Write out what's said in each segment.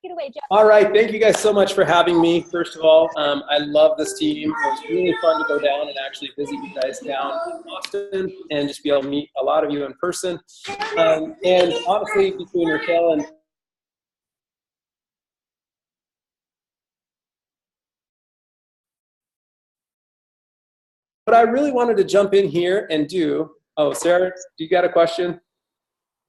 Take it away, Jeff. All right, thank you guys so much for having me. First of all, I love this team. It was really fun to go down and actually visit you guys down in Austin and just be able to meet a lot of you in person. And honestly, between Raquel and what I really wanted to jump in here and do, oh, Sarah, do you got a question?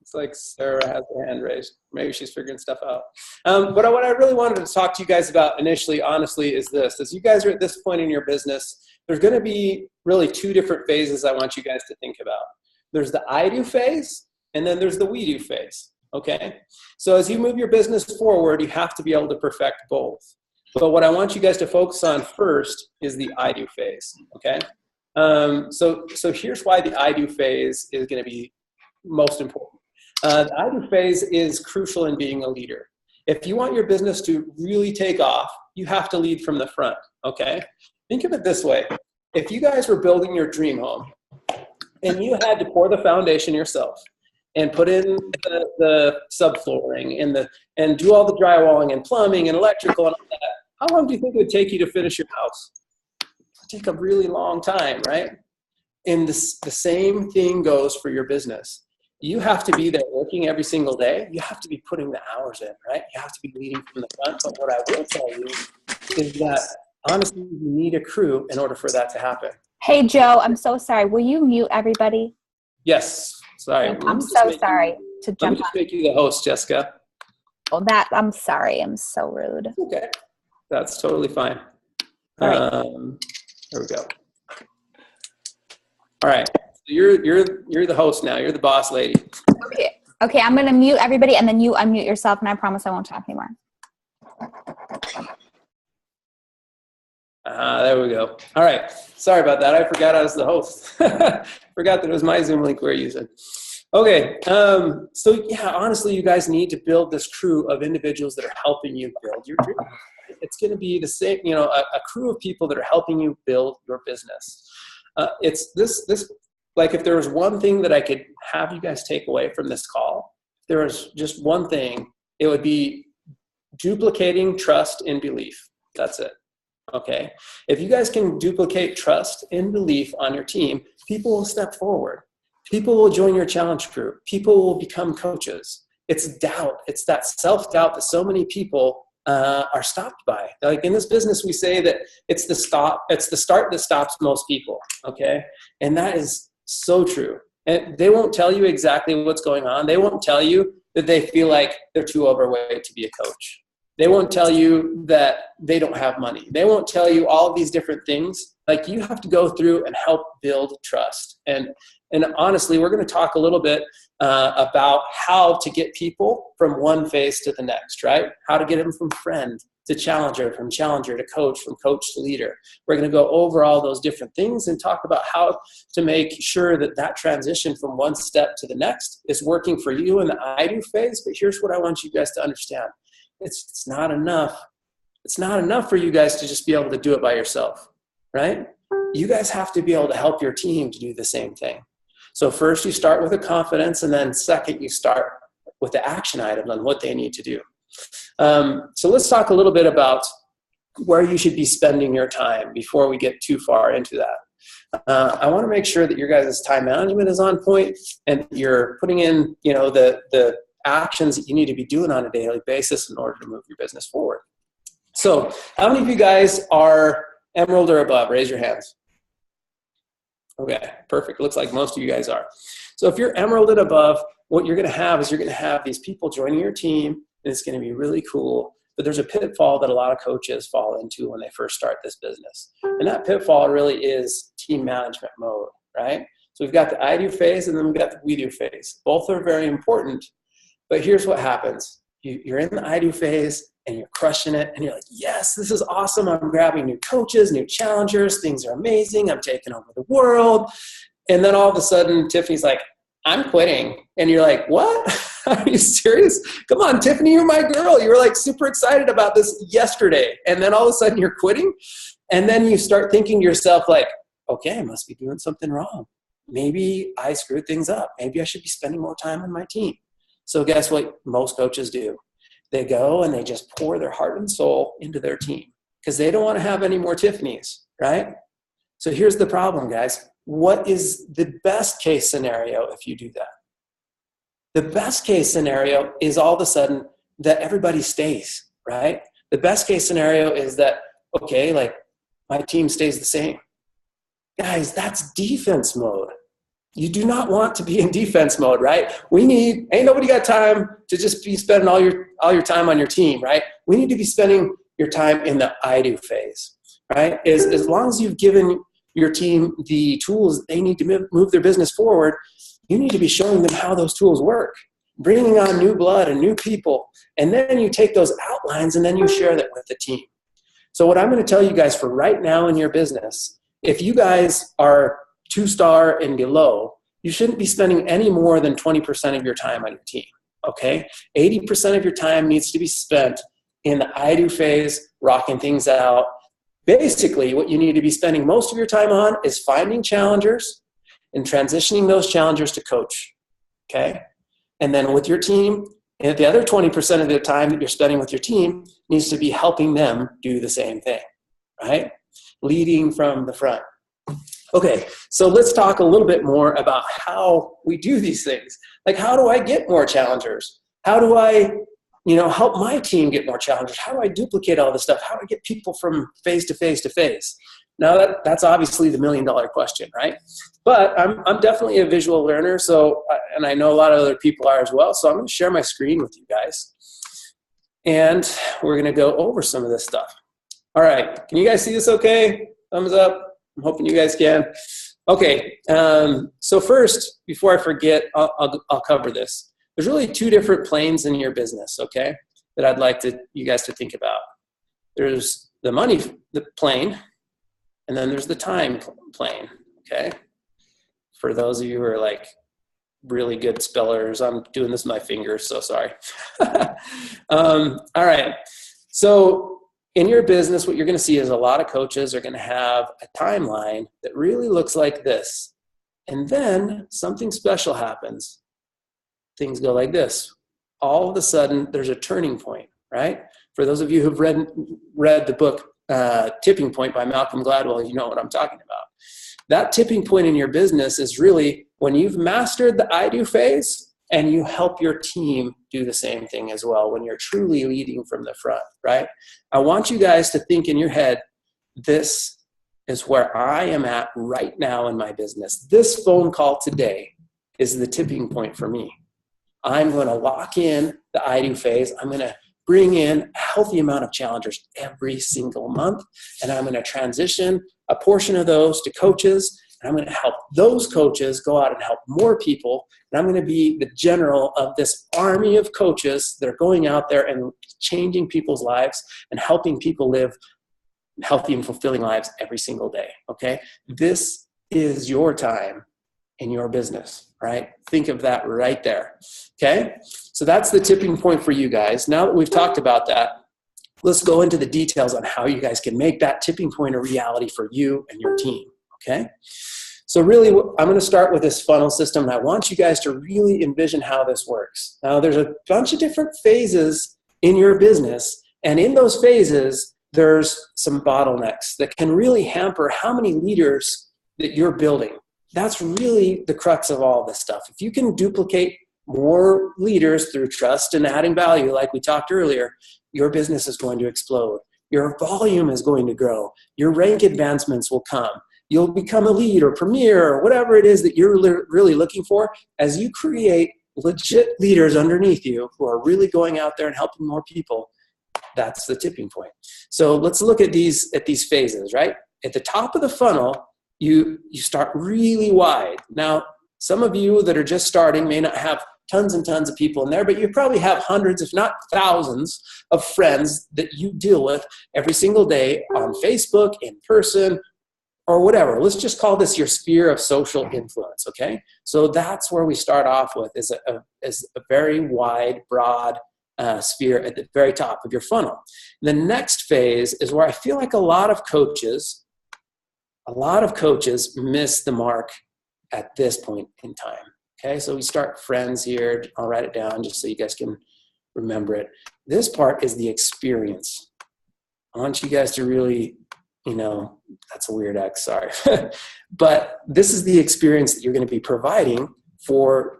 It's like Sarah has her hand raised. Maybe she's figuring stuff out. But what I really wanted to talk to you guys about initially, honestly, is this. As you guys are at this point in your business, there's going to be really two different phases I want you guys to think about. There's the I do phase, and then there's the we do phase, okay? So as you move your business forward, you have to be able to perfect both. But what I want you guys to focus on first is the I do phase, okay? So here's why the I do phase is going to be most important. The I do phase is crucial in being a leader. If you want your business to really take off, you have to lead from the front, okay? Think of it this way. If you guys were building your dream home and you had to pour the foundation yourself and put in the subflooring and do all the drywalling and plumbing and electrical and all that, how long do you think it would take you to finish your house? Take a really long time, right? And the same thing goes for your business. You have to be there working every single day. You have to be putting the hours in, right? You have to be leading from the front. But what I will tell you is that honestly, you need a crew in order for that to happen. Hey, Joe, I'm so sorry. Will you mute everybody? Yes, sorry. I'm so sorry to jump on. Let me just make you the host, Jessica. Oh, I'm sorry. I'm so rude. Okay, that's totally fine. All right. There we go. All right. So you're the host now. You're the boss lady. Okay. I'm gonna mute everybody, and then you unmute yourself, and I promise I won't talk anymore. There we go. All right. Sorry about that. I forgot I was the host. Forgot that it was my Zoom link we were using. Okay. So yeah, honestly, you guys need to build this crew of individuals that are helping you build your dream. It's going to be the same, a crew of people that are helping you build your business. It's this, like if there was one thing that I could have you guys take away from this call, if there was just one thing, it would be duplicating trust and belief. That's it. Okay. If you guys can duplicate trust and belief on your team, people will step forward. People will join your challenge crew. People will become coaches. It's doubt. It's that self-doubt that so many people are stopped by. Like in this business, we say that it's the start that stops most people, okay? And that is so true. And they won't tell you exactly what's going on. They won't tell you that they feel like they're too overweight to be a coach. They won't tell you that they don't have money. They won't tell you all of these different things. Like you have to go through and help build trust. And honestly, we're going to talk a little bit about how to get people from one phase to the next, right? How to get them from friend to challenger, from challenger to coach, from coach to leader. We're going to go over all those different things and talk about how to make sure that that transition from one step to the next is working for you in the I do phase. But here's what I want you guys to understand. It's not enough. It's not enough for you guys to just be able to do it by yourself, right? You guys have to be able to help your team to do the same thing. So first you start with a confidence, and then second you start with the action items on what they need to do. So let's talk a little bit about where you should be spending your time before we get too far into that. I want to make sure that your guys' time management is on point and you're putting in, the actions that you need to be doing on a daily basis in order to move your business forward. So how many of you guys are Emerald or above? Raise your hands. Okay, perfect. Looks like most of you guys are. So if you're Emerald and above, what you're going to have is you're going to have these people joining your team, and it's going to be really cool. But there's a pitfall that a lot of coaches fall into when they first start this business. And that pitfall really is team management mode, right? So we've got the I do phase, and then we've got the we do phase. Both are very important. But here's what happens. You're in the I do phase, and you're crushing it, and you're like, yes, this is awesome. I'm grabbing new coaches, new challengers. Things are amazing. I'm taking over the world. And then all of a sudden, Tiffany's like, I'm quitting. And you're like, what? Are you serious? Come on, Tiffany, you're my girl. You were like super excited about this yesterday. And then all of a sudden you're quitting. And then you start thinking to yourself like, okay, I must be doing something wrong. Maybe I screwed things up. Maybe I should be spending more time on my team. So guess what most coaches do? They go and they just pour their heart and soul into their team because they don't want to have any more Tiffany's, right? So here's the problem, guys. What is the best case scenario if you do that? The best case scenario is all of a sudden that everybody stays, right? The best case scenario is that, okay, like my team stays the same. Guys, that's defense mode. You do not want to be in defense mode, right? Ain't nobody got time to just be spending all your time on your team, right? We need to be spending your time in the I do phase, right? As long as you've given your team the tools they need to move their business forward, you need to be showing them how those tools work, bringing on new blood and new people. And then you take those outlines and then you share that with the team. So what I'm going to tell you guys for right now in your business, if you guys are 2-star and below, you shouldn't be spending any more than 20% of your time on your team, okay? 80% of your time needs to be spent in the I do phase, rocking things out. Basically, what you need to be spending most of your time on is finding challengers and transitioning those challengers to coach, okay? And then with your team, and the other 20% of the time that you're spending with your team needs to be helping them do the same thing, right? Leading from the front. Okay, so let's talk a little bit more about how we do these things. Like, how do I get more challengers? How do I, help my team get more challengers? How do I duplicate all this stuff? How do I get people from phase to phase to phase? Now, that's obviously the million-dollar question, right? But I'm definitely a visual learner, and I know a lot of other people are as well, so I'm going to share my screen with you guys. And we're going to go over some of this stuff. All right, can you guys see this okay? Thumbs up. I'm hoping you guys can. Okay, so first, before I forget, I'll cover this. There's really 2 different planes in your business, okay, that I'd like you guys to think about. There's the money plane, and then there's the time plane, okay? For those of you who are like really good spellers, I'm doing this with my fingers, so sorry. All right, so in your business, what you're going to see is a lot of coaches are going to have a timeline that really looks like this. And then something special happens. Things go like this. All of a sudden, there's a turning point, right? For those of you who've read the book Tipping Point by Malcolm Gladwell, you know what I'm talking about. That tipping point in your business is really when you've mastered the I do phase, and you help your team do the same thing as well when you're truly leading from the front, right? I want you guys to think in your head, this is where I am at right now in my business. This phone call today is the tipping point for me. I'm going to lock in the I do phase. I'm going to bring in a healthy amount of challengers every single month, and I'm going to transition a portion of those to coaches. And I'm going to help those coaches go out and help more people. And I'm going to be the general of this army of coaches that are going out there and changing people's lives and helping people live healthy and fulfilling lives every single day, okay? This is your time in your business, right? Think of that right there, okay? So that's the tipping point for you guys. Now that we've talked about that, let's go into the details on how you guys can make that tipping point a reality for you and your team. Okay, so really I'm going to start with this funnel system, and I want you guys to really envision how this works. Now, there's a bunch of different phases in your business, and in those phases, there's some bottlenecks that can really hamper how many leaders that you're building. That's really the crux of all this stuff. If you can duplicate more leaders through trust and adding value, like we talked earlier, your business is going to explode. Your volume is going to grow. Your rank advancements will come. You'll become a lead or premier or whatever it is that you're really looking for as you create legit leaders underneath you who are really going out there and helping more people. That's the tipping point. So let's look at these phases, right? At the top of the funnel, you start really wide. Now, some of you that are just starting may not have tons and tons of people in there, but you probably have hundreds, if not thousands, of friends that you deal with every single day on Facebook, in person, or whatever. Let's just call this your sphere of social influence, okay? So that's where we start off with, is a very wide, broad sphere at the very top of your funnel. The next phase is where I feel like a lot of coaches miss the mark at this point in time. Okay, so we start friends here. I'll write it down just so you guys can remember it. This part is the experience. I want you guys to really, that's a weird X, sorry. But this is the experience that you're going to be providing for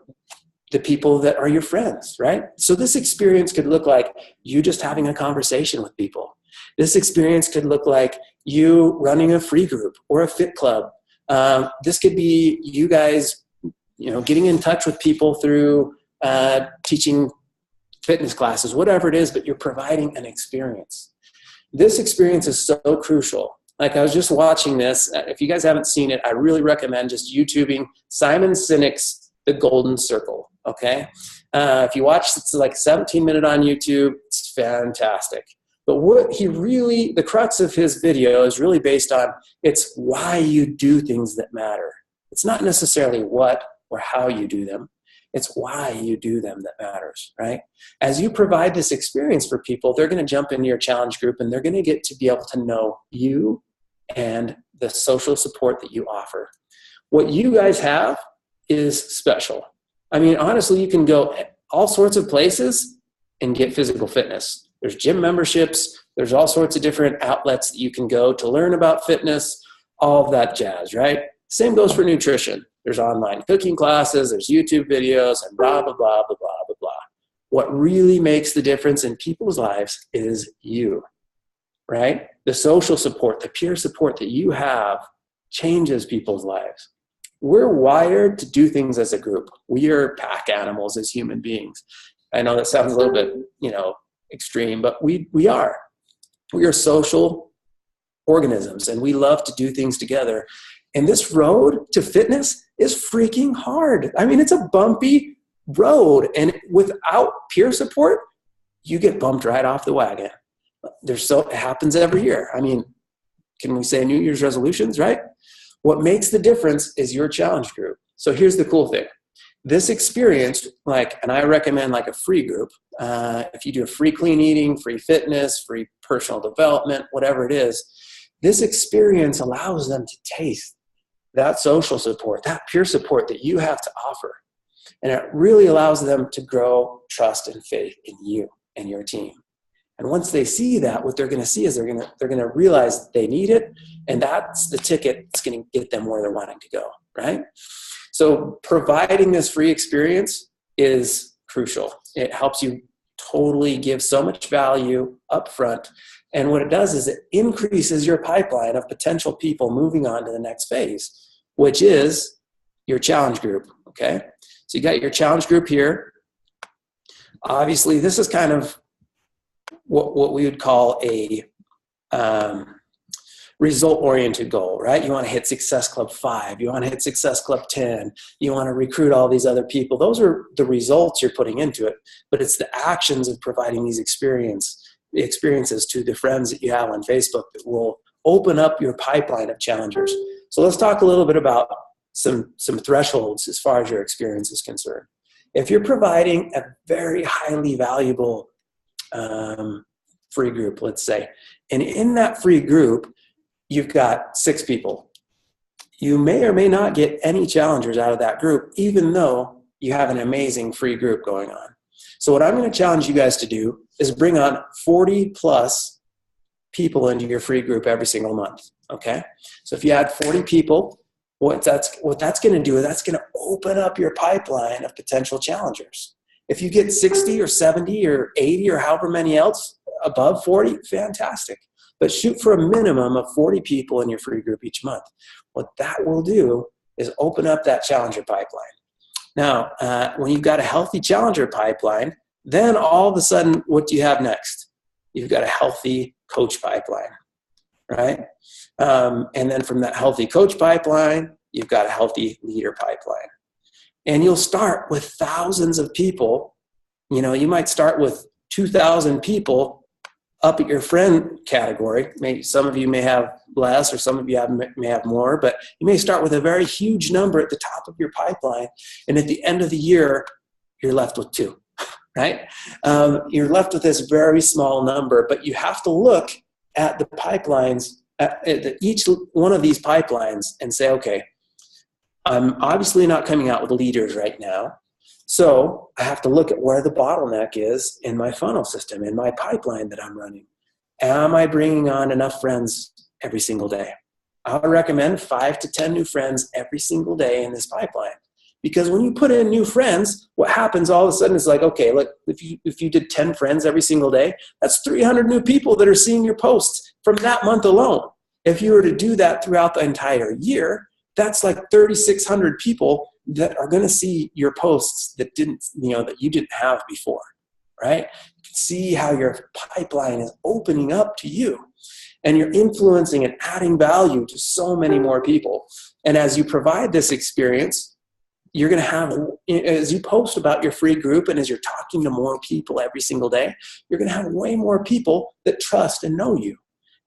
the people that are your friends, right? So this experience could look like you just having a conversation with people. This experience could look like you running a free group or a fit club. This could be you guys, getting in touch with people through teaching fitness classes, whatever it is, but you're providing an experience. This experience is so crucial. Like, I was just watching this. If you guys haven't seen it, I really recommend just YouTubing Simon Sinek's The Golden Circle, okay? If you watch, it's like 17-minute on YouTube. It's fantastic. But what the crux of his video is really based on, it's why you do things that matter. It's not necessarily what or how you do them. It's why you do them that matters, right? As you provide this experience for people, they're going to jump into your challenge group and they're going to get to be able to know you and the social support that you offer. What you guys have is special. I mean, honestly, you can go all sorts of places and get physical fitness. There's gym memberships. There's all sorts of different outlets that you can go to learn about fitness, all of that jazz, right? Same goes for nutrition. There's online cooking classes, there's YouTube videos, and blah, blah, blah, blah, blah, blah, blah. What really makes the difference in people's lives is you, right? The social support, the peer support that you have changes people's lives. We're wired to do things as a group. We are pack animals as human beings. I know that sounds a little bit, extreme, but we are. We are social organisms, and we love to do things together. And this road to fitness is freaking hard. I mean, it's a bumpy road, and without peer support, you get bumped right off the wagon. It happens every year. I mean, can we say New Year's resolutions, right? What makes the difference is your challenge group. So here's the cool thing. This experience, and I recommend a free group. If you do a free clean eating, free fitness, free personal development, whatever it is, this experience allows them to taste that social support, that peer support that you have to offer. And it really allows them to grow trust and faith in you and your team. And once they see that, what they're going to see is they're going to realize that they need it, and that's the ticket that's going to get them where they're wanting to go, right? So providing this free experience is crucial. It helps you totally give so much value up front. And what it does is it increases your pipeline of potential people moving on to the next phase, which is your challenge group, okay? So you got your challenge group here. Obviously, this is kind of what we would call a result-oriented goal, right? You want to hit Success Club 5. You want to hit Success Club 10. You want to recruit all these other people. Those are the results you're putting into it, but it's the actions of providing these experiences to the friends that you have on Facebook that will open up your pipeline of challengers. So let's talk a little bit about some thresholds as far as your experience is concerned. If you're providing a very highly valuable free group, let's say, and in that free group, you've got 6 people. You may or may not get any challengers out of that group, even though you have an amazing free group going on. So what I'm going to challenge you guys to do is bring on 40 plus people into your free group every single month, okay? So if you add 40 people, what that's going to do is that's going to open up your pipeline of potential challengers. If you get 60 or 70 or 80 or however many else above 40, fantastic. But shoot for a minimum of 40 people in your free group each month. What that will do is open up that challenger pipeline. Now, when you've got a healthy challenger pipeline, then all of a sudden, what do you have next? You've got a healthy coach pipeline, right? And then from that healthy coach pipeline, you've got a healthy leader pipeline. And you'll start with thousands of people. You might start with 2,000 people up at your friend category. Maybe some of you may have less, or some of you may have more, but you may start with a very huge number at the top of your pipeline. And at the end of the year, you're left with 2, right? You're left with this very small number, but you have to look at the pipelines, at each one of these pipelines, and say, okay, I'm obviously not coming out with leaders right now. So I have to look at where the bottleneck is in my funnel system, in my pipeline that I'm running. Am I bringing on enough friends every single day? I would recommend 5 to 10 new friends every single day in this pipeline. Because when you put in new friends, what happens all of a sudden is like, okay, look, if you did 10 friends every single day, that's 300 new people that are seeing your posts from that month alone. If you were to do that throughout the entire year, that's like 3,600 people that are going to see your posts that you didn't have before, right? You can see how your pipeline is opening up to you, and you're influencing and adding value to so many more people. And as you provide this experience, you're going to have, as you post about your free group and as you're talking to more people every single day, you're going to have way more people that trust and know you.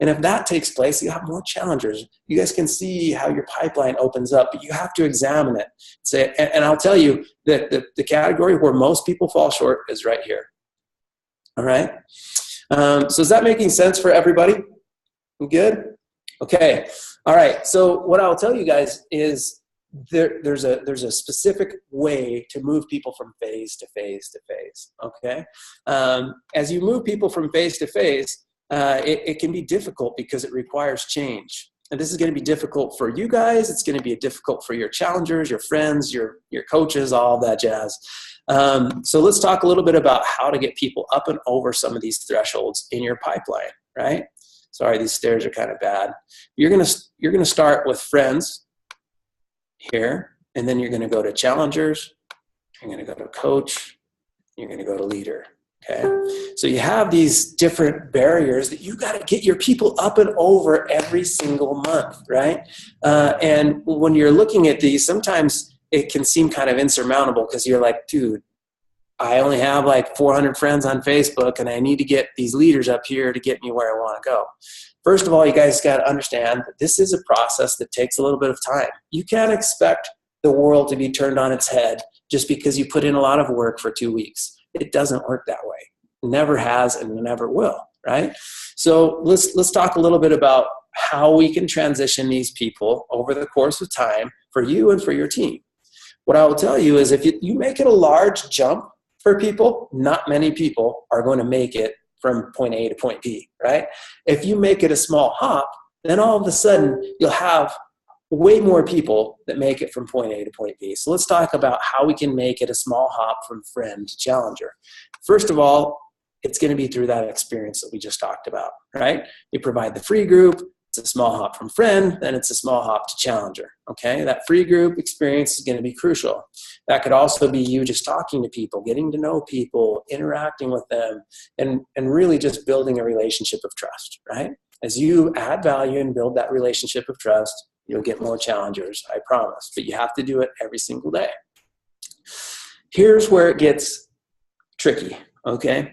And if that takes place, you have more challengers. You guys can see how your pipeline opens up, but you have to examine it. And I'll tell you that the category where most people fall short is right here. All right. So is that making sense for everybody? Good? Okay. All right. So what I'll tell you guys is there's a specific way to move people from phase to phase to phase. Okay. As you move people from phase to phase, it can be difficult because it requires change. And this is going to be difficult for you guys. It's going to be difficult for your challengers, your friends, your coaches, all that jazz. So let's talk a little bit about how to get people up and over some of these thresholds in your pipeline, right? Sorry, these stairs are kind of bad. You're going to start with friends here, and then you're going to go to challengers. You're going to go to coach. You're going to go to leader. Okay, so you have these different barriers that you got to get your people up and over every single month, right? And when you're looking at these, sometimes it can seem kind of insurmountable because you're like, dude, I only have like 400 friends on Facebook and I need to get these leaders up here to get me where I want to go. First of all, you guys got to understand that this is a process that takes a little bit of time. You can't expect the world to be turned on its head just because you put in a lot of work for 2 weeks. It doesn't work that way. It never has and it never will, right? So let's talk a little bit about how we can transition these people over the course of time for you and for your team. What I will tell you is if you make it a large jump for people, not many people are going to make it from point A to point B, right? If you make it a small hop, then all of a sudden you'll have way more people that make it from point A to point B. So let's talk about how we can make it a small hop from friend to challenger. First of all, it's going to be through that experience that we just talked about, right? You provide the free group, it's a small hop from friend, then it's a small hop to challenger, okay? That free group experience is going to be crucial. That could also be you just talking to people, getting to know people, interacting with them, and really just building a relationship of trust, right? As you add value and build that relationship of trust, you'll get more challengers, I promise. But you have to do it every single day. Here's where it gets tricky, okay?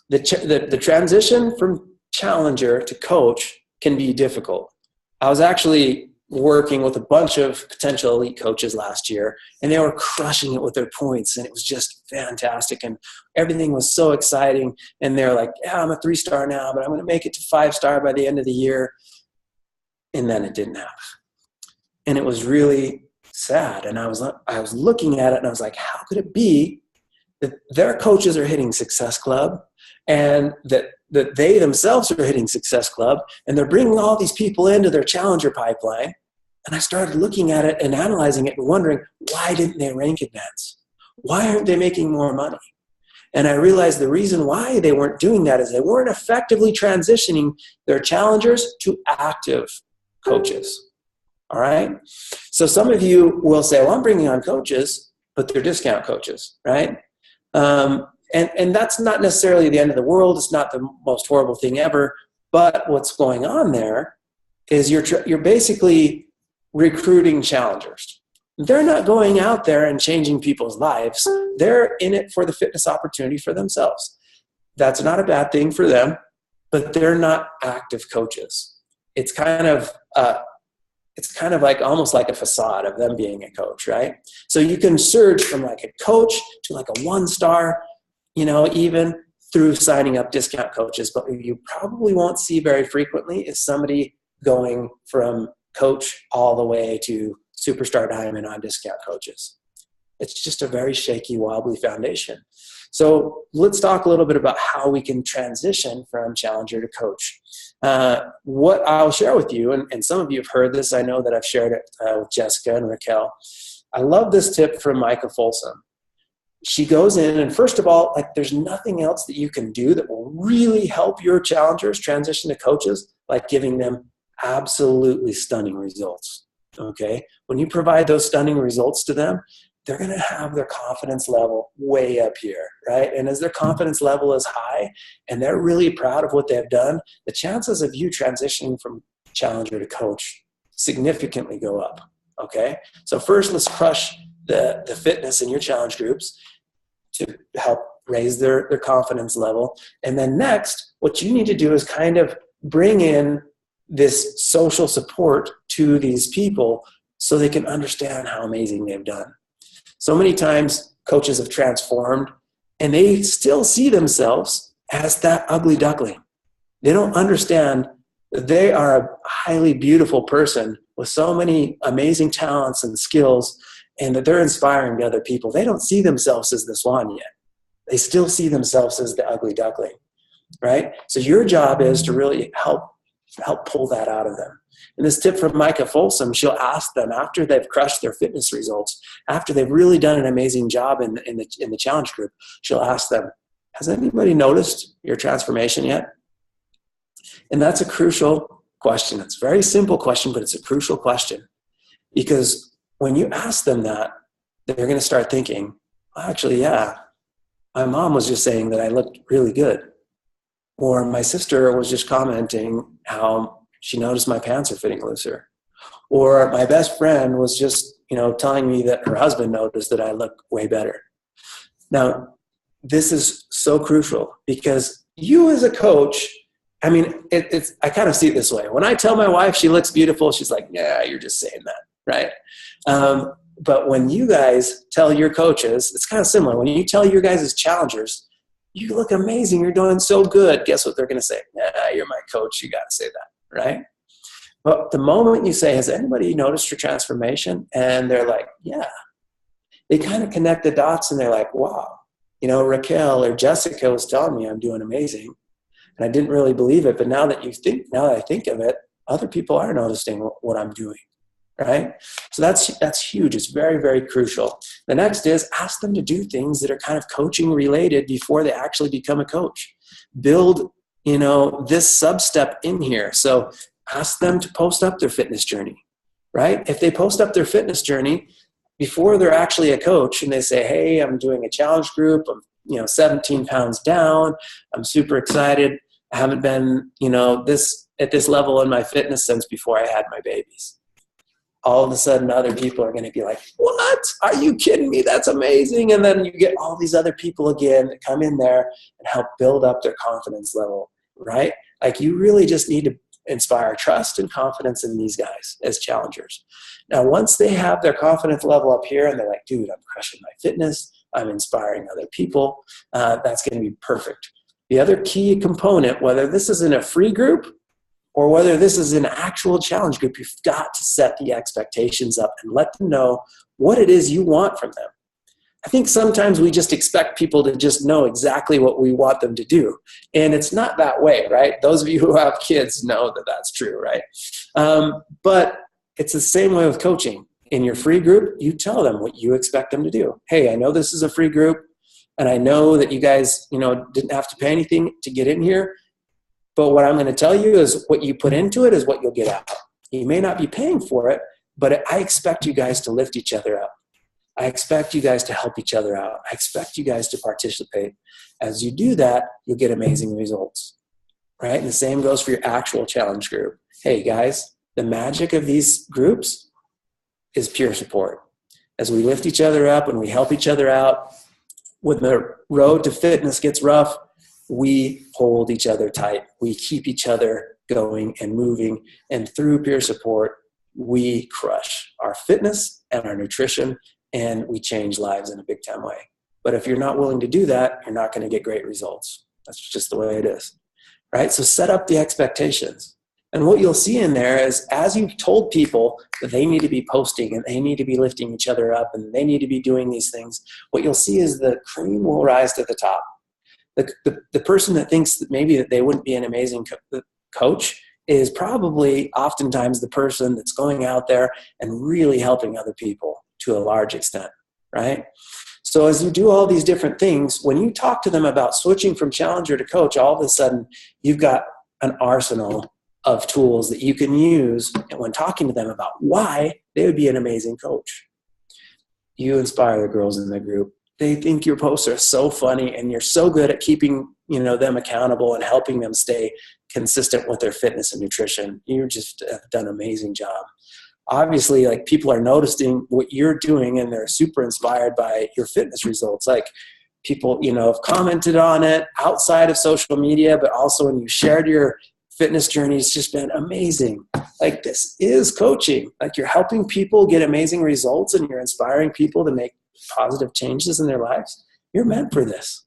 The transition from challenger to coach can be difficult. I was actually working with a bunch of potential elite coaches last year, and they were crushing it with their points, and it was just fantastic, and everything was so exciting. And they're like, yeah, I'm a 3-star now, but I'm going to make it to 5-star by the end of the year. And then it didn't happen. And it was really sad. And I was looking at it and I was like, how could it be that their coaches are hitting Success Club and that they themselves are hitting Success Club and they're bringing all these people into their challenger pipeline? And I started looking at it and analyzing it and wondering, why didn't they rank advance? Why aren't they making more money? And I realized the reason why they weren't doing that is they weren't effectively transitioning their challengers to active coaches. All right. So some of you will say, well, I'm bringing on coaches, but they're discount coaches, right? And that's not necessarily the end of the world. It's not the most horrible thing ever. But what's going on there is you're basically recruiting challengers. They're not going out there and changing people's lives. They're in it for the fitness opportunity for themselves. That's not a bad thing for them, but they're not active coaches. It's kind of like almost like a facade of them being a coach, right? So you can surge from like a coach to like a 1-star, even through signing up discount coaches. But what you probably won't see very frequently is somebody going from coach all the way to superstar diamond on discount coaches. It's just a very shaky, wobbly foundation. So let's talk a little bit about how we can transition from challenger to coach. What I'll share with you, and some of you have heard this, I know that I've shared it with Jessica and Raquel. I love this tip from Micah Folsom. She goes in, and first of all, like, there's nothing else that you can do that will really help your challengers transition to coaches like giving them absolutely stunning results. Okay? When you provide those stunning results to them, they're going to have their confidence level way up here, right? And as their confidence level is high and they're really proud of what they've done, the chances of you transitioning from challenger to coach significantly go up, okay? So first, let's crush the fitness in your challenge groups to help raise their confidence level. And then next, what you need to do is kind of bring in this social support to these people so they can understand how amazing they've done. So many times coaches have transformed and they still see themselves as that ugly duckling. They don't understand that they are a highly beautiful person with so many amazing talents and skills, and that they're inspiring to other people. They don't see themselves as the swan yet. They still see themselves as the ugly duckling, right? So your job is to really help pull that out of them. And this tip from Micah Folsom, she'll ask them after they've crushed their fitness results, after they've really done an amazing job in the challenge group, she'll ask them, has anybody noticed your transformation yet? And that's a crucial question. It's a very simple question, but it's a crucial question, because when you ask them that, they're going to start thinking, actually, yeah, my mom was just saying that I looked really good. Or my sister was just commenting how she noticed my pants are fitting looser. Or my best friend was just, telling me that her husband noticed that I look way better. Now, this is so crucial because you as a coach, I kind of see it this way. When I tell my wife she looks beautiful, she's like, yeah, you're just saying that, right? But when you guys tell your coaches, it's kind of similar. When you tell your guys as challengers, you look amazing, you're doing so good, guess what they're going to say? Yeah, you're my coach, you got to say that, right? But the moment you say, has anybody noticed your transformation? And they're like, yeah. They kind of connect the dots and they're like, wow, Raquel or Jessica was telling me I'm doing amazing. And I didn't really believe it. But now that I think of it, other people are noticing what I'm doing, right? So that's huge. It's very, very crucial. The next is ask them to do things that are kind of coaching related before they actually become a coach. Build, this sub-step in here. So ask them to post up their fitness journey, right? If they post up their fitness journey before they're actually a coach and they say, hey, I'm doing a challenge group, I'm 17 pounds down, I'm super excited, I haven't been at this level in my fitness since before I had my babies. All of a sudden other people are going to be like, what? Are you kidding me? That's amazing. And then you get all these other people again that come in there and help build up their confidence level, right? Like, you really just need to inspire trust and confidence in these guys as challengers. Now, once they have their confidence level up here and they're like, dude, I'm crushing my fitness, I'm inspiring other people, that's going to be perfect. The other key component, whether this is in a free group or whether this is an actual challenge group, you've got to set the expectations up and let them know what it is you want from them. I think sometimes we just expect people to just know exactly what we want them to do. And it's not that way, right? Those of you who have kids know that that's true, right? But it's the same way with coaching. In your free group, you tell them what you expect them to do. Hey, I know this is a free group, and I know that you guys, didn't have to pay anything to get in here. But what I'm going to tell you is what you put into it is what you'll get out. You may not be paying for it, but I expect you guys to lift each other up. I expect you guys to help each other out. I expect you guys to participate. As you do that, you'll get amazing results, right? And the same goes for your actual challenge group. Hey, guys, the magic of these groups is peer support. As we lift each other up and we help each other out, when the road to fitness gets rough, we hold each other tight. We keep each other going and moving. And through peer support, we crush our fitness and our nutrition, and we change lives in a big time way. But if you're not willing to do that, you're not going to get great results. That's just the way it is, right? So set up the expectations. And what you'll see in there is, as you've told people that they need to be posting and they need to be lifting each other up and they need to be doing these things, what you'll see is the cream will rise to the top. The person that thinks that maybe that they wouldn't be an amazing coach is probably oftentimes the person that's going out there and really helping other people to a large extent, right? So as you do all these different things, when you talk to them about switching from challenger to coach, all of a sudden you've got an arsenal of tools that you can use when talking to them about why they would be an amazing coach. You inspire the girls in the group. They think your posts are so funny and you're so good at keeping, them accountable and helping them stay consistent with their fitness and nutrition. You just have done an amazing job. Obviously, like, people are noticing what you're doing and they're super inspired by your fitness results. Like, people, have commented on it outside of social media, but also when you shared your fitness journey, it's just been amazing. Like, this is coaching. Like, you're helping people get amazing results and you're inspiring people to make positive changes in their lives. You're meant for this,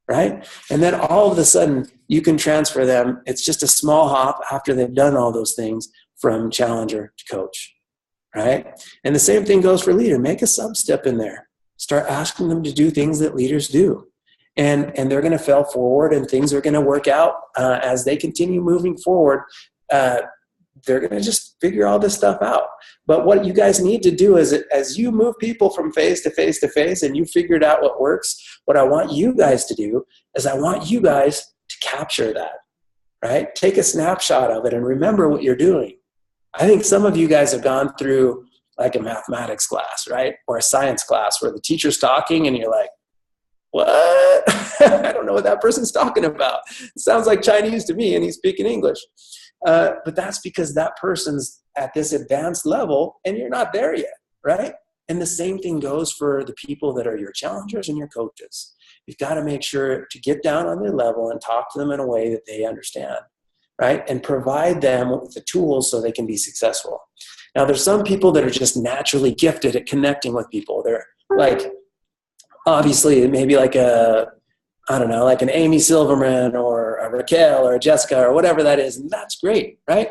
right? And then all of a sudden you can transfer them. It's just a small hop after they've done all those things from challenger to coach, right? And the same thing goes for leader. Make a sub-step in there. Start asking them to do things that leaders do. And they're going to fail forward and things are going to work out as they continue moving forward. They're going to just figure all this stuff out. But what you guys need to do is, as you move people from phase to phase to phase and you figured out what works, what I want you guys to do is I want you guys to capture that, right? Take a snapshot of it and remember what you're doing. I think some of you guys have gone through like a mathematics class, right? Or a science class where the teacher's talking and you're like, what? I don't know what that person's talking about. It sounds like Chinese to me and he's speaking English. But that's because that person's at this advanced level and you're not there yet, right? And the same thing goes for the people that are your challengers and your coaches. You've got to make sure to get down on their level and talk to them in a way that they understand, right? And provide them with the tools so they can be successful. Now, there's some people that are just naturally gifted at connecting with people. They're like, obviously, maybe like like an Amy Silverman or a Raquel or a Jessica or whatever that is, and that's great, right?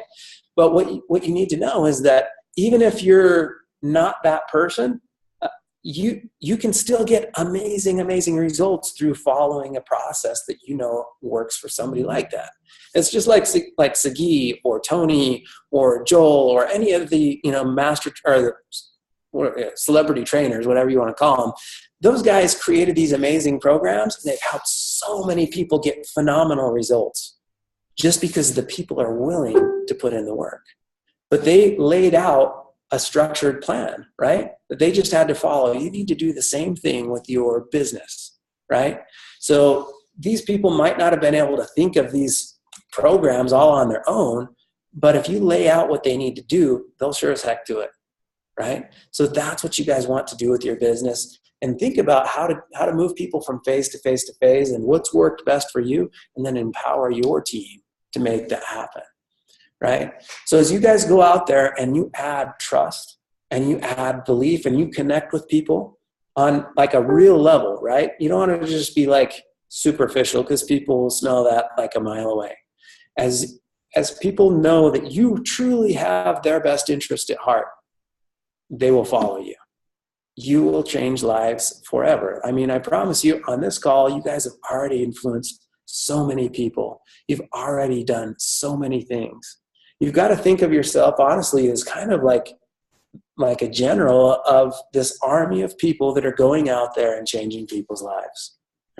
But what you need to know is that even if you're not that person, you can still get amazing results through following a process that works for somebody like that. It's just like Sagi or Tony or Joel or any of the master or celebrity trainers, whatever you want to call them. Those guys created these amazing programs and they've helped so many people get phenomenal results just because the people are willing to put in the work. But they laid out a structured plan, right? That they just had to follow. You need to do the same thing with your business, right? So these people might not have been able to think of these programs all on their own, but if you lay out what they need to do, they'll sure as heck do it, right? So that's what you guys want to do with your business. And think about how to move people from phase to phase to phase and what's worked best for you, and then empower your team to make that happen, right? So as you guys go out there and you add trust and you add belief and you connect with people on like a real level, right? You don't want to just be like superficial because people will smell that like a mile away. As people know that you truly have their best interest at heart, they will follow you. You will change lives forever. I mean, I promise you on this call, you guys have already influenced so many people. You've already done so many things. You've got to think of yourself, honestly, as kind of like a general of this army of people that are going out there and changing people's lives,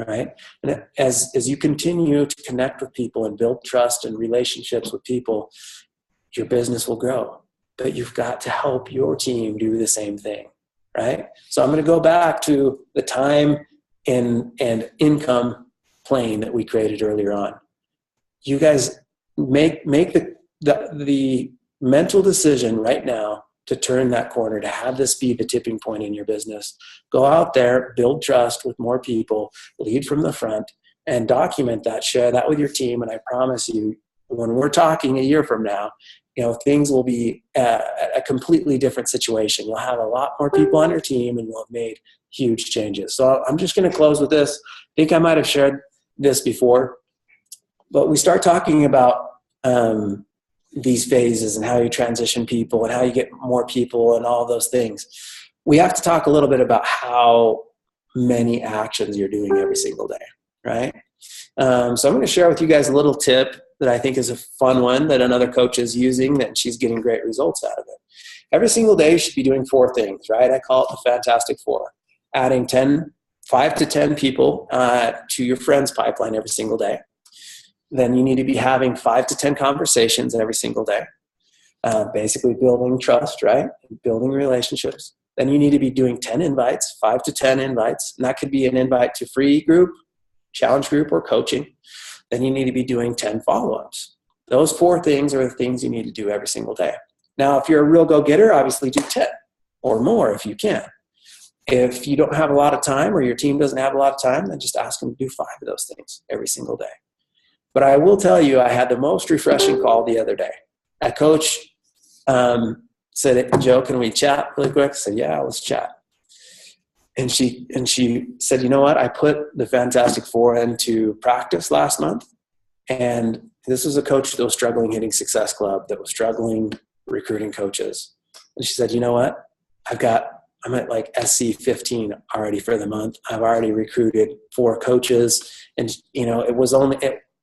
right? And as you continue to connect with people and build trust and relationships with people, your business will grow. But you've got to help your team do the same thing. Right? So I'm going to go back to the time and income plane that we created earlier on. You guys make the mental decision right now to turn that corner, to have this be the tipping point in your business. Go out there, build trust with more people, lead from the front, and document that, share that with your team. And I promise you, when we're talking a year from now, things will be a completely different situation. You'll have a lot more people on your team and you'll have made huge changes. So I'm just going to close with this. I think I might have shared this before, but we start talking about these phases and how you transition people and how you get more people and all those things, we have to talk a little bit about how many actions you're doing every single day, right? So I'm going to share with you guys a little tip that I think is a fun one that another coach is using, that she's getting great results out of it. Every single day you should be doing 4 things, right? I call it the Fantastic Four. Adding 5 to 10 people to your friends pipeline every single day. Then you need to be having 5 to 10 conversations every single day. Basically building trust, right? Building relationships. Then you need to be doing 10 invites, 5 to 10 invites. And that could be an invite to free group, challenge group, or coaching. Then you need to be doing 10 follow-ups. Those 4 things are the things you need to do every single day. Now, if you're a real go-getter, obviously do 10 or more if you can. If you don't have a lot of time, or your team doesn't have a lot of time, then just ask them to do 5 of those things every single day. But I will tell you, I had the most refreshing call the other day. A coach said, Joe, can we chat really quick? I said, yeah, let's chat. And she said, you know what? I put the Fantastic Four into practice last month. And this was a coach that was struggling hitting Success Club, that was struggling recruiting coaches. And she said, you know what? I'm at like SC 15 already for the month. I've already recruited 4 coaches. And,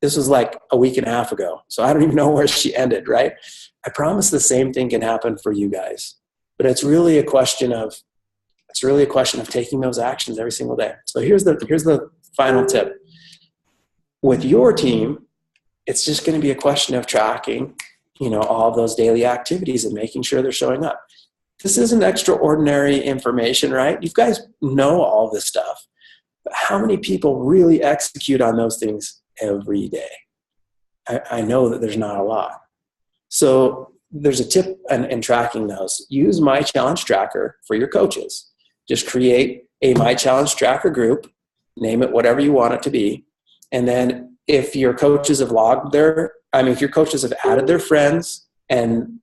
this was like a week and a half ago. So I don't even know where she ended, right? I promise the same thing can happen for you guys. But it's really a question of taking those actions every single day. So here's the final tip. With your team, it's just going to be a question of tracking, all of those daily activities and making sure they're showing up. This isn't extraordinary information, right? You guys know all this stuff. But how many people really execute on those things every day? I know that there's not a lot. So there's a tip in tracking those. Use My Challenge Tracker for your coaches. Just create a My Challenge Tracker group, name it whatever you want it to be. And then if your coaches have if your coaches have added their friends and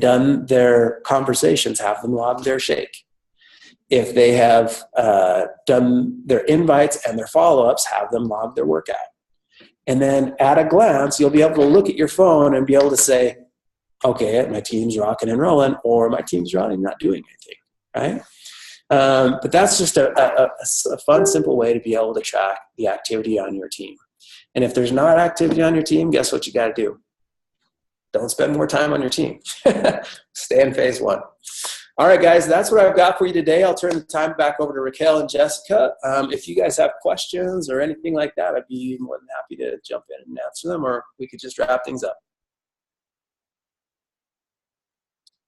done their conversations, have them log their shake. If they have done their invites and their follow-ups, have them log their workout. And then at a glance, you'll be able to look at your phone and be able to say, okay, my team's rocking and rolling, or my team's running, not doing anything, right? But that's just a fun, simple way to be able to track the activity on your team. And if there's not activity on your team, guess what you got to do? Don't spend more time on your team. Stay in phase 1. All right, guys, that's what I've got for you today. I'll turn the time back over to Raquel and Jessica. If you guys have questions or anything like that, I'd be more than happy to jump in and answer them, or we could just wrap things up.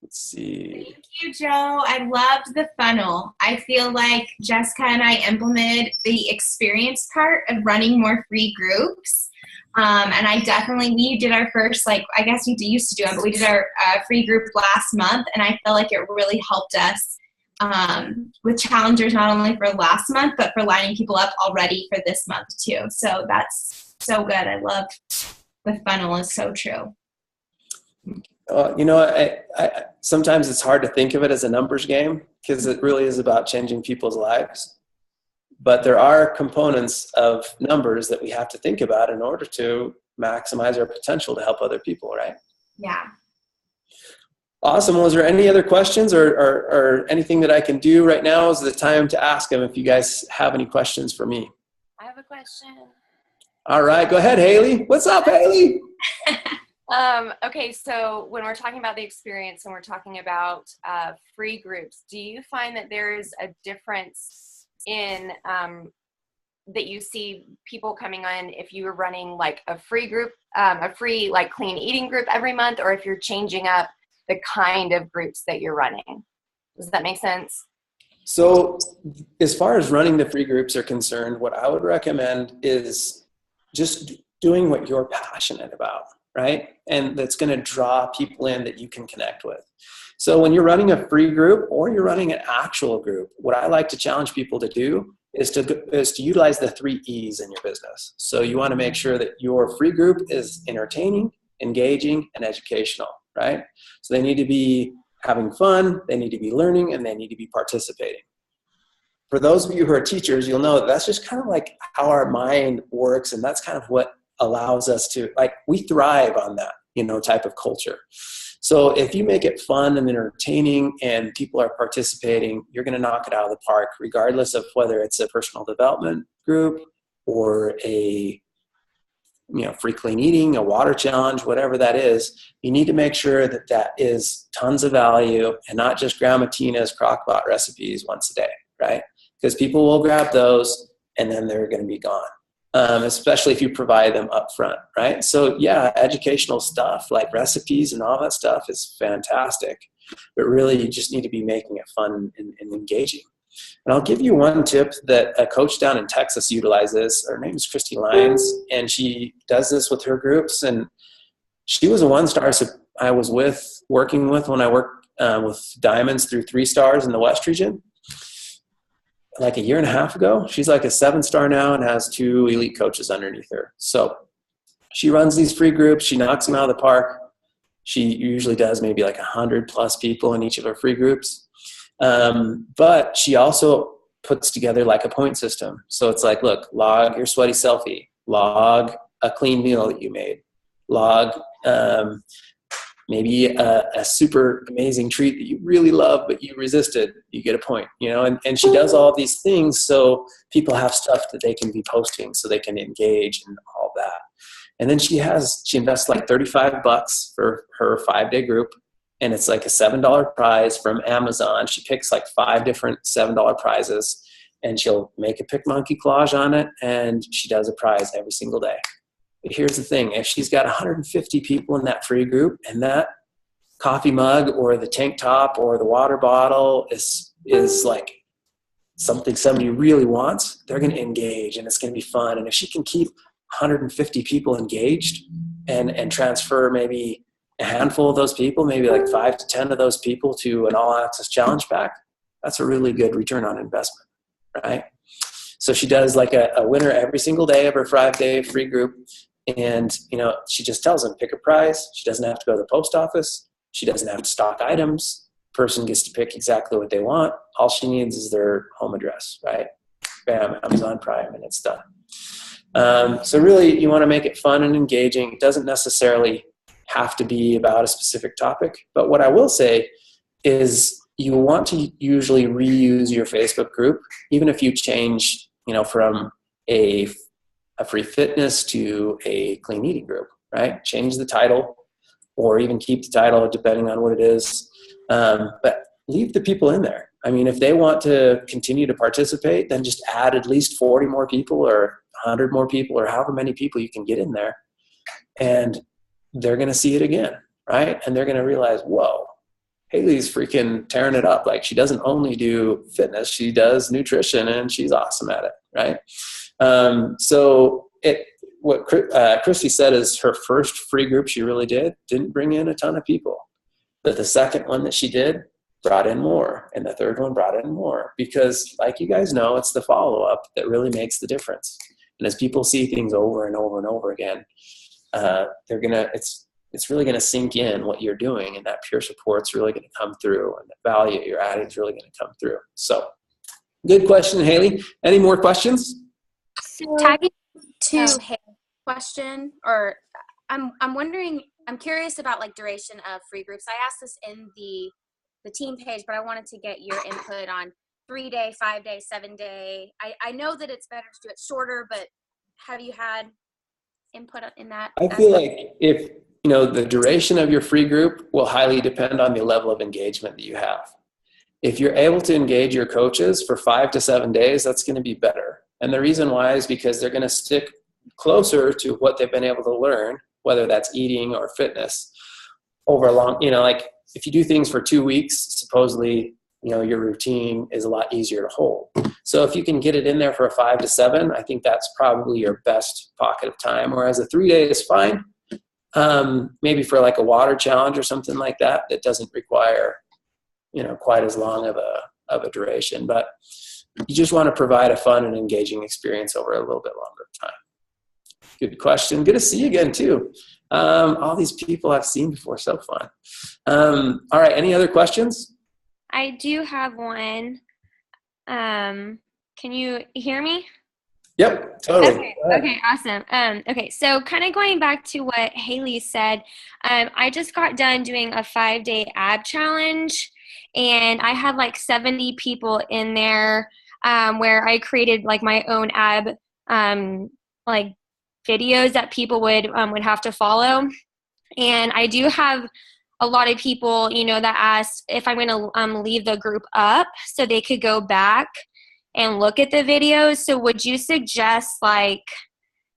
Let's see. Thank you, Joe. I loved the funnel. I feel like Jessica and I implemented the experience part of running more free groups. And we did our first, I guess we used to do it, but we did our free group last month. And I feel like it really helped us with challengers, not only for last month, but for lining people up already for this month too. So that's so good. I love the funnel. Is so true. I sometimes it's hard to think of it as a numbers game, because it really is about changing people's lives. But there are components of numbers that we have to think about in order to maximize our potential to help other people, right? Yeah. Awesome. Was there any other questions or anything that I can do right now? Is the time to ask them if you guys have any questions for me. I have a question. All right. Go ahead, Haley. What's up, Haley? Okay, so when we're talking about the experience and we're talking about free groups, do you find that there is a difference in that you see people coming on if you were running like a free group, a free like clean eating group every month, or if you're changing up the kind of groups that you're running? Does that make sense? So as far as running the free groups are concerned, what I would recommend is just doing what you're passionate about, right? And that's going to draw people in that you can connect with. So when you're running a free group or you're running an actual group, what I like to challenge people to do is to utilize the 3 E's in your business. So you want to make sure that your free group is entertaining, engaging, and educational, right? So they need to be having fun, they need to be learning, and they need to be participating. For those of you who are teachers, you'll know that that's just kind of like how our mind works, and that's kind of what allows us to, we thrive on that. type of culture. So if you make it fun and entertaining and people are participating, you're going to knock it out of the park, regardless of whether it's a personal development group or a free clean eating, a water challenge, whatever that is. You need to make sure that that is tons of value and not just Grandma Tina's crock-pot recipes once a day, right? Because people will grab those and then they're going to be gone. Especially if you provide them up front, right? So yeah, educational stuff like recipes and all that stuff is fantastic, but really you just need to be making it fun and engaging. And I'll give you one tip that a coach down in Texas utilizes. Her name is Christy Lyons, and she does this with her groups. And she was a 1-star I was working with when I worked with diamonds through 3 stars in the West region. Like a year and a half ago. She's like a 7-star now and has 2 elite coaches underneath her. So she runs these free groups. She knocks them out of the park. She usually does maybe like 100+ people in each of her free groups. But she also puts together like a point system. So it's like, look, log your sweaty selfie, log a clean meal that you made, log maybe a super amazing treat that you really love, but you resisted, you get a point, and she does all these things so people have stuff that they can be posting so they can engage and all that. And then she invests like $35 for her 5-day group. And it's like a $7 prize from Amazon. She picks like 5 different $7 prizes and she'll make a pick monkey collage on it. And she does a prize every single day. But here's the thing, if she's got 150 people in that free group and that coffee mug or the tank top or the water bottle is like something somebody really wants, they're going to engage and it's going to be fun. And if she can keep 150 people engaged and transfer maybe a handful of those people, maybe like 5 to 10 of those people to an all-access challenge pack, that's a really good return on investment, right? So she does like a winner every single day of her 5-day free group. And, she just tells them, pick a prize. She doesn't have to go to the post office. She doesn't have to stock items. Person gets to pick exactly what they want. All she needs is their home address, right? Bam, Amazon Prime, and it's done. So really, you want to make it fun and engaging. It doesn't necessarily have to be about a specific topic. But what I will say is you want to usually reuse your Facebook group, even if you change, from a free fitness to a clean eating group, right? Change the title or even keep the title depending on what it is. But leave the people in there. I mean, if they want to continue to participate, then just add at least 40 more people or 100 more people or however many people you can get in there. And they're going to see it again, right? And they're going to realize, whoa, Haley's freaking tearing it up. Like she doesn't only do fitness, she does nutrition and she's awesome at it, right? So what Christy said is her first free group she really didn't bring in a ton of people. But the second one that she did brought in more. And the third one brought in more. Because like you guys know, it's the follow-up that really makes the difference. And as people see things over and over and over again, it's really gonna sink in what you're doing, and that peer support's really gonna come through, and the value you're adding is really gonna come through. So good question, Haley. Any more questions? So, tagging to Haley's question, or I'm wondering, I'm curious about like duration of free groups. I asked this in the team page, but I wanted to get your input on 3-day, 5-day, 7-day. I know that it's better to do it shorter, but have you had input in that? I feel like if the duration of your free group will highly depend on the level of engagement that you have. If you're able to engage your coaches for 5 to 7 days, that's going to be better. And the reason why is because they're going to stick closer to what they've been able to learn, whether that's eating or fitness, over a long, like if you do things for 2 weeks, supposedly, your routine is a lot easier to hold. So if you can get it in there for a 5 to 7, I think that's probably your best pocket of time. Whereas a 3-day is fine. Maybe for like a water challenge or something like that, that doesn't require, quite as long of a duration, but you just want to provide a fun and engaging experience over a little bit longer time. Good question. Good to see you again too. All these people I've seen before, so fun. All right. Any other questions? I do have one. Can you hear me? Yep, totally. Okay, okay, awesome. Okay, so kind of going back to what Haley said, I just got done doing a 5-day ab challenge, and I had like 70 people in there, where I created like my own ab like videos that people would have to follow. And I do have a lot of people, you know, that asked if I'm going to leave the group up so they could go back and look at the videos. So would you suggest like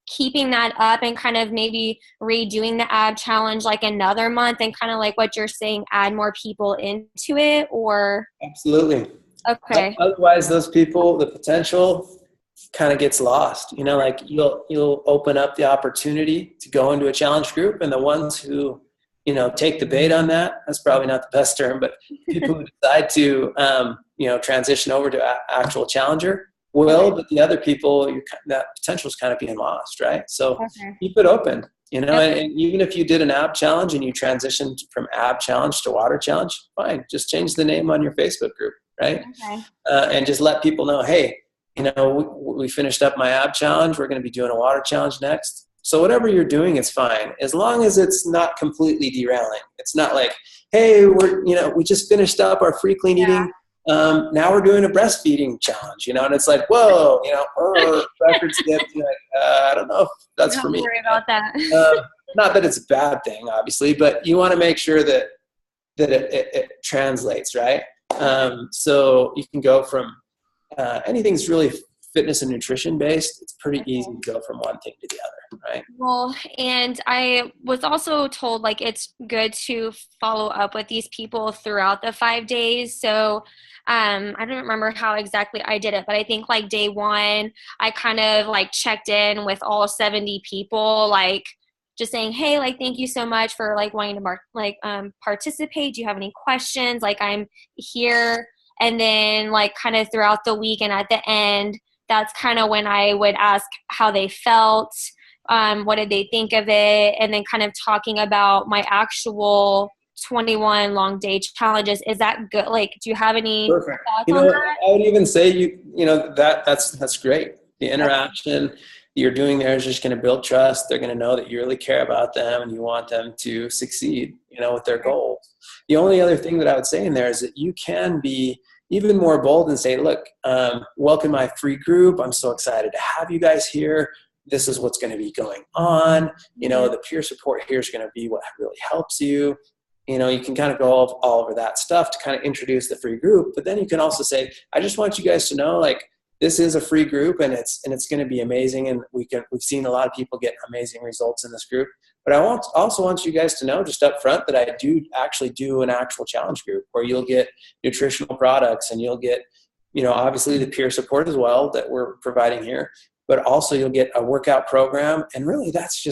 keeping that up and kind of maybe redoing the ab challenge like another month and kind of like what you're saying, add more people into it? Or Absolutely. okay. Otherwise, those people, the potential kind of gets lost. You know, like you'll open up the opportunity to go into a challenge group, and the ones who, you know, take the bait on that, that's probably not the best term, but people who decide to, you know, transition over to actual challenger will, but the other people, that potential is kind of being lost, right? So keep it open, you know, and even if you did an ab challenge and you transitioned from ab challenge to water challenge, fine. Just change the name on your Facebook group, right? And just let people know, hey, you know, we finished up my ab challenge. We're going to be doing a water challenge next. So whatever you're doing is fine, as long as it's not completely derailing. It's not like, hey, we just finished up our free clean eating. Now we're doing a breastfeeding challenge, you know, and it's like, whoa, you know, record skip. Like, I don't know if that's for me. Don't worry about that. Not that it's a bad thing, obviously, but you want to make sure that it translates, right? So you can go from anything's really fitness and nutrition based. It's pretty easy to go from one thing to the other, right? Well, and I was also told like it's good to follow up with these people throughout the 5 days. So I don't remember how exactly I did it, but I think like day 1, I kind of like checked in with all 70 people, like just saying, hey, like, thank you so much for like wanting to participate. Do you have any questions? Like, I'm here. And then like kind of throughout the week and at the end, that's kind of when I would ask how they felt, what did they think of it, and then kind of talking about my actual 21 long day challenges. Is that good? Like, do you have any thoughts on that? I would even say you know that's great. The interaction you're doing there is just going to build trust. They're going to know that you really care about them and you want them to succeed, you know, with their goals. The only other thing that I would say in there is that you can be even more bold and say, look, welcome my free group. I'm so excited to have you guys here. This is what's going to be going on. You know, the peer support here is going to be what really helps you. You know, you can kind of go all over that stuff to kind of introduce the free group. But then you can also say, I just want you guys to know, like, this is a free group and it's going to be amazing. And we've seen a lot of people get amazing results in this group. But I also want you guys to know just up front that I do actually do an actual challenge group where you'll get nutritional products and you'll get, you know, obviously the peer support as well that we're providing here, but also you'll get a workout program. And really that's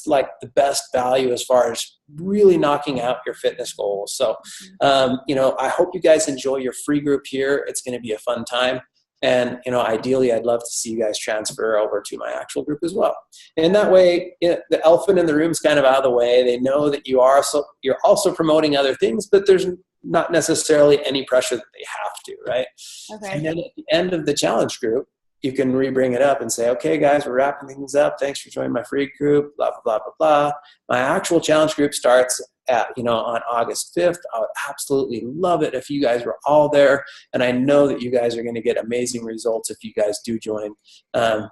like the best value as far as really knocking out your fitness goals. So, you know, I hope you guys enjoy your free group here. It's going to be a fun time. And, you know, ideally, I'd love to see you guys transfer over to my actual group as well. And that way, you know, the elephant in the room is kind of out of the way. They know that you're also promoting other things, but there's not necessarily any pressure that they have to, right? Okay. And then at the end of the challenge group, you can re-bring it up and say, okay, guys, we're wrapping things up. Thanks for joining my free group, blah, blah, blah, blah, blah. My actual challenge group starts at, you know, on August 5th. I would absolutely love it if you guys were all there. And I know that you guys are going to get amazing results if you guys do join.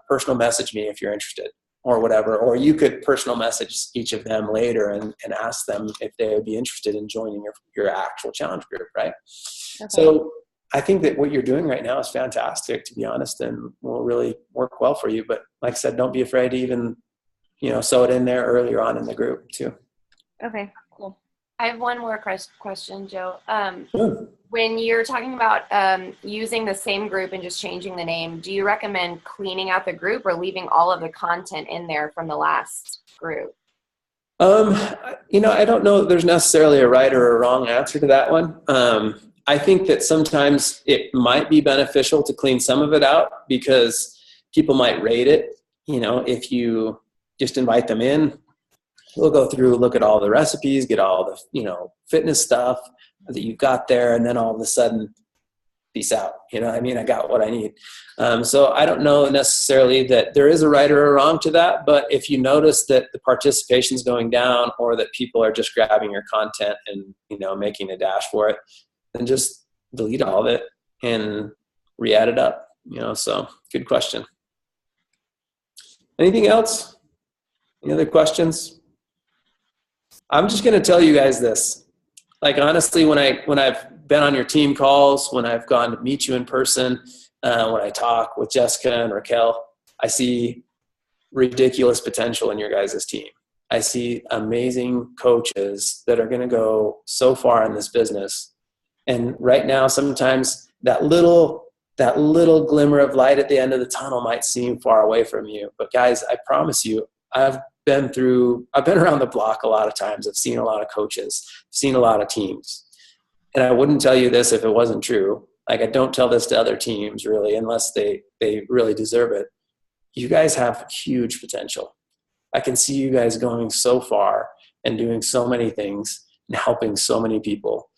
Personal message me if you're interested or whatever. Or you could personal message each of them later and ask them if they would be interested in joining your actual challenge group, right? Okay. So I think that what you're doing right now is fantastic, to be honest, and will really work well for you. But like I said, don't be afraid to even, you know, sew it in there earlier on in the group too. Okay, cool. I have one more question, Joe. Sure. When you're talking about using the same group and just changing the name, do you recommend cleaning out the group or leaving all of the content in there from the last group? You know, I don't know if there's necessarily a right or a wrong answer to that one. I think that sometimes it might be beneficial to clean some of it out because people might rate it. You know, if you just invite them in, we'll go through, look at all the recipes, get all the, you know, fitness stuff that you've got there. And then all of a sudden, peace out. You know what I mean? I got what I need. So I don't know necessarily that there is a right or a wrong to that, but if you notice that the participation is going down or that people are just grabbing your content and, you know, making a dash for it, then just delete all of it and re-add it up, you know. So good question. Anything else? Any other questions? I'm just going to tell you guys this. Like, honestly, when I've been on your team calls, when I've gone to meet you in person, when I talk with Jessica and Raquel, I see ridiculous potential in your guys' team. I see amazing coaches that are going to go so far in this business. And right now, sometimes that little glimmer of light at the end of the tunnel might seem far away from you. But guys, I promise you, I've been around the block a lot of times. I've seen a lot of coaches, seen a lot of teams. And I wouldn't tell you this if it wasn't true. Like, I don't tell this to other teams really, unless they really deserve it. You guys have huge potential. I can see you guys going so far and doing so many things and helping so many people.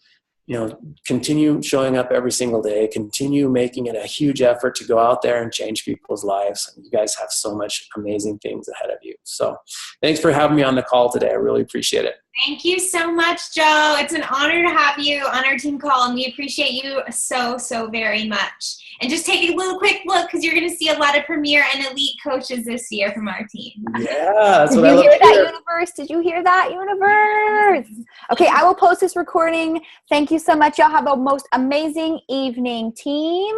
You know, continue showing up every single day, continue making it a huge effort to go out there and change people's lives. You guys have so much amazing things ahead of you. So thanks for having me on the call today. I really appreciate it. Thank you so much, Joe. It's an honor to have you on our team call, and we appreciate you so, so very much. And just take a little quick look, because you're going to see a lot of premier and elite coaches this year from our team. Yeah, that's Did what I you love hear to that, hear. universe? Did you hear that, universe? Okay, I will post this recording. Thank you so much. Y'all have a most amazing evening, team.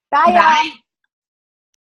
Bye, y'all. Bye.